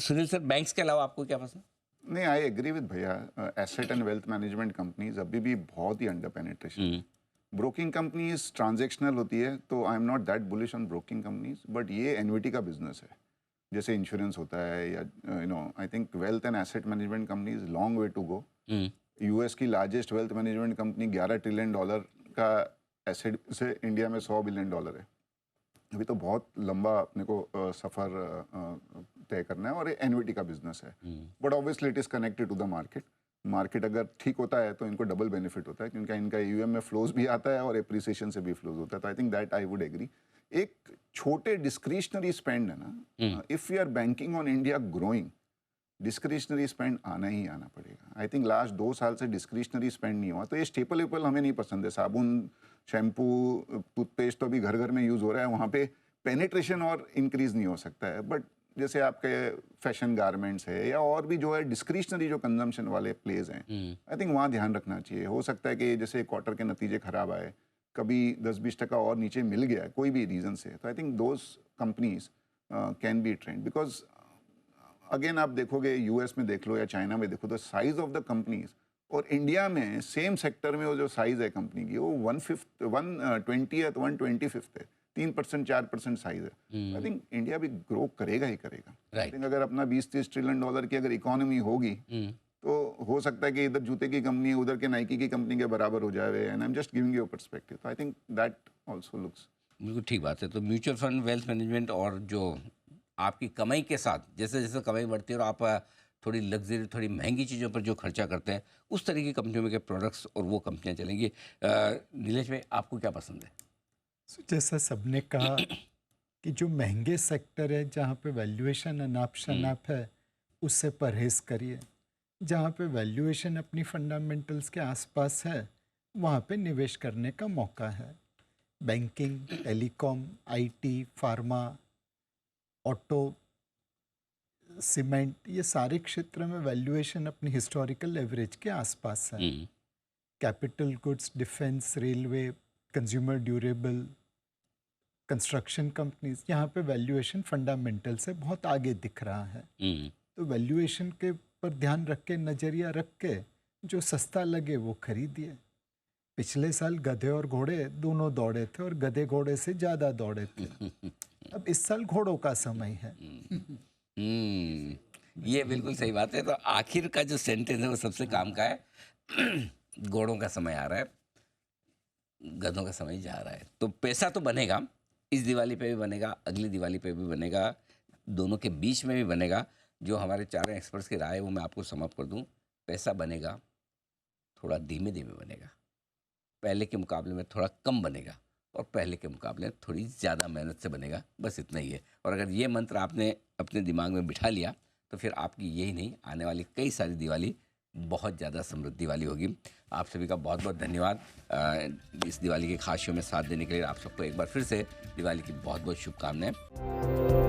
Sunil sir, banks के अलावा आपको क्या पसंद? नहीं, आई एग्री विद भैया। Asset and wealth management companies अभी भी बहुत ही अंडर पेनिट्रेशन है। ब्रोकिंग कंपनीज ट्रांजेक्शनल होती है, तो I am not that bullish on broking companies, but ये एन्युटी का बिजनेस है, जैसे इंश्योरेंस होता है या I think wealth and asset management companies long way to go. US की largest wealth management company $11 trillion का एसेट से इंडिया में $100 बिलियन है। अभी तो बहुत लंबा अपने को सफ़र तय करना है, और ये एन्युटी का बिजनेस है। But obviously it is connected to the market. Market अगर ठीक होता है तो इनको डबल बेनिफिट होता है, क्योंकि इनका यूएम में फ्लोज भी आता है और एप्रिसिएशन से भी फ्लोज होता है। तो I think that I would agree. एक छोटे डिस्क्रिशनरी स्पेंड है ना, if we are banking on India growing, discretionary spend आना ही आना पड़ेगा। आई थिंक लास्ट 2 साल से डिस्क्रिशनरी स्पेंड नहीं हुआ, तो ये स्टेपल वेपल हमें नहीं पसंद है। साबुन, शैम्पू, टूथपेस्ट तो अभी घर घर में यूज़ हो रहा है, वहाँ पे पेनिट्रेशन और इंक्रीज नहीं हो सकता है। बट जैसे आपके फैशन गारमेंट्स है या और भी जो है डिस्क्रिशनरी जो कंजम्पशन वाले प्लेज हैं, आई थिंक वहाँ ध्यान रखना चाहिए। हो सकता है कि जैसे क्वार्टर के नतीजे खराब आए, कभी 10-20% और नीचे मिल गया कोई भी रीज़न से, तो I think those companies can be trend. Because again आप देखोगे, यूएस में देख लो या चाइना में देखो, तो साइज ऑफ द कंपनीज और इंडिया में सेम सेक्टर में वो जो साइज है कंपनी की, वो 120th 125th है। 3% 4% साइज है। आई थिंक इंडिया भी ग्रो करेगा ही करेगा। आई थिंक अगर अपना $20-30 ट्रिलियन की अगर इकोनॉमी होगी, तो हो सकता है कि इधर जूते की कंपनी उधर के नाइकी की कंपनी के बराबर हो जाए। And I am just giving you a perspective. तो I think that also looks. बिल्कुल ठीक बात है। तो म्यूचुअल फंड, वेल्थ मैनेजमेंट और जो आपकी कमाई के साथ जैसे जैसे कमाई बढ़ती है और आप थोड़ी लग्जरी, थोड़ी महंगी चीज़ों पर जो खर्चा करते हैं, उस तरह की कंपनियों में के प्रोडक्ट्स और वो कंपनियां चलेंगी। नीलेश भाई, आपको क्या पसंद है? जैसा सबने कहा कि जो महंगे सेक्टर है, जहाँ पे वैल्यूएशन अनाप शनाप है, उससे परहेज करिए। जहाँ पे वैल्यूएशन अपनी फंडामेंटल्स के आसपास है, वहाँ पे निवेश करने का मौका है। Banking, telecom, IT, pharma, auto, cement, ये सारे क्षेत्र में वैल्यूएशन अपनी हिस्टोरिकल एवरेज के आसपास है। Capital goods, defence, railway, consumer durable, construction companies, यहाँ पे वैल्यूएशन फंडामेंटल से बहुत आगे दिख रहा है। तो वैल्यूएशन के पर ध्यान रख के, नज़रिया रख के, जो सस्ता लगे वो खरीदिए। पिछले साल गधे और घोड़े दोनों दौड़े थे, और गधे घोड़े से ज़्यादा दौड़े थे। अब इस साल घोड़ों का समय है। ये बिल्कुल सही बात है। तो आखिर का जो सेंटेंस है वो सबसे काम का है। घोड़ों का समय आ रहा है, गधों का समय जा रहा है। तो पैसा तो बनेगा, इस दिवाली पे भी बनेगा, अगली दिवाली पे भी बनेगा, दोनों के बीच में भी बनेगा। जो हमारे चारों एक्सपर्ट्स की राय है वो मैं आपको समाप्त कर दूं। पैसा बनेगा, थोड़ा धीमे धीमे बनेगा, पहले के मुकाबले में थोड़ा कम बनेगा, और पहले के मुकाबले थोड़ी ज़्यादा मेहनत से बनेगा। बस इतना ही है। और अगर ये मंत्र आपने अपने दिमाग में बिठा लिया, तो फिर आपकी यही नहीं, आने वाली कई सारी दिवाली बहुत ज़्यादा समृद्धि वाली होगी। आप सभी का बहुत बहुत धन्यवाद इस दिवाली के खास शो में साथ देने के लिए। आप सबको एक बार फिर से दिवाली की बहुत बहुत शुभकामनाएं।